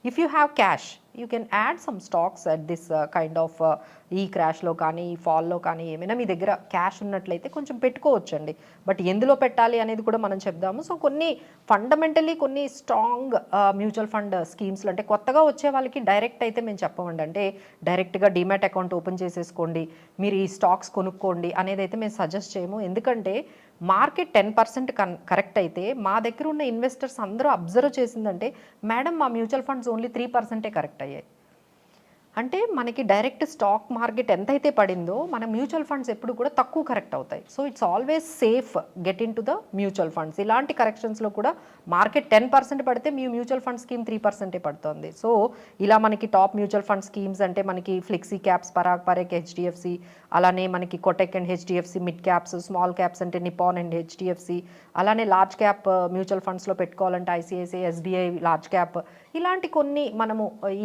If you have cash you can add some stocks at this kind of ఈ క్రాష్లో కానీ ఈ ఫాల్లో కానీ ఏమైనా మీ దగ్గర క్యాష్ ఉన్నట్లయితే కొంచెం పెట్టుకోవచ్చండి. బట్ ఎందులో పెట్టాలి అనేది కూడా మనం చెప్దాము. సో కొన్ని ఫండమెంటలీ కొన్ని స్ట్రాంగ్ మ్యూచువల్ ఫండ్ స్కీమ్స్లో అంటే కొత్తగా వచ్చే వాళ్ళకి డైరెక్ట్ అయితే మేము చెప్పమండి. అంటే డైరెక్ట్గా డీమ్యాట్ అకౌంట్ ఓపెన్ చేసేసుకోండి, మీరు ఈ స్టాక్స్ కొనుక్కోండి అనేది అయితే మేము సజెస్ట్ చేయము. ఎందుకంటే మార్కెట్ 10% కరెక్ట్ అయితే మా దగ్గర ఉన్న ఇన్వెస్టర్స్ అందరూ అబ్జర్వ్ చేసిందంటే మేడం మా మ్యూచువల్ ఫండ్స్ ఓన్లీ 3% కరెక్ట్ అయ్యాయి. అంటే మనకి డైరెక్ట్ స్టాక్ మార్కెట్ ఎంతైతే పడిందో మన మ్యూచువల్ ఫండ్స్ ఎప్పుడు కూడా తక్కువ కరెక్ట్ అవుతాయి. So it's always safe get in to the mutual funds. ఇలాంటి కరెక్షన్స్లో కూడా మార్కెట్ 10% పడితే మీ మ్యూచువల్ ఫండ్ స్కీమ్ 3% పడుతుంది. సో ఇలా మనకి టాప్ మ్యూచువల్ ఫండ్ స్కీమ్స్ అంటే మనకి ఫ్లెక్సీ క్యాప్స్, పరాగ్ పరేక్, హెచ్డిఎఫ్సి, అలానే మనకి Kotak and HDFC mid caps, small caps అంటే నిపాన్ అండ్ హెచ్డిఎఫ్సి, అలానే లార్జ్ క్యాప్ మ్యూచువల్ ఫండ్స్లో పెట్టుకోవాలంటే ఐసిఐసిఐ, ఎస్బీఐ లార్జ్ క్యాప్, ఇలాంటి కొన్ని మనము ఈ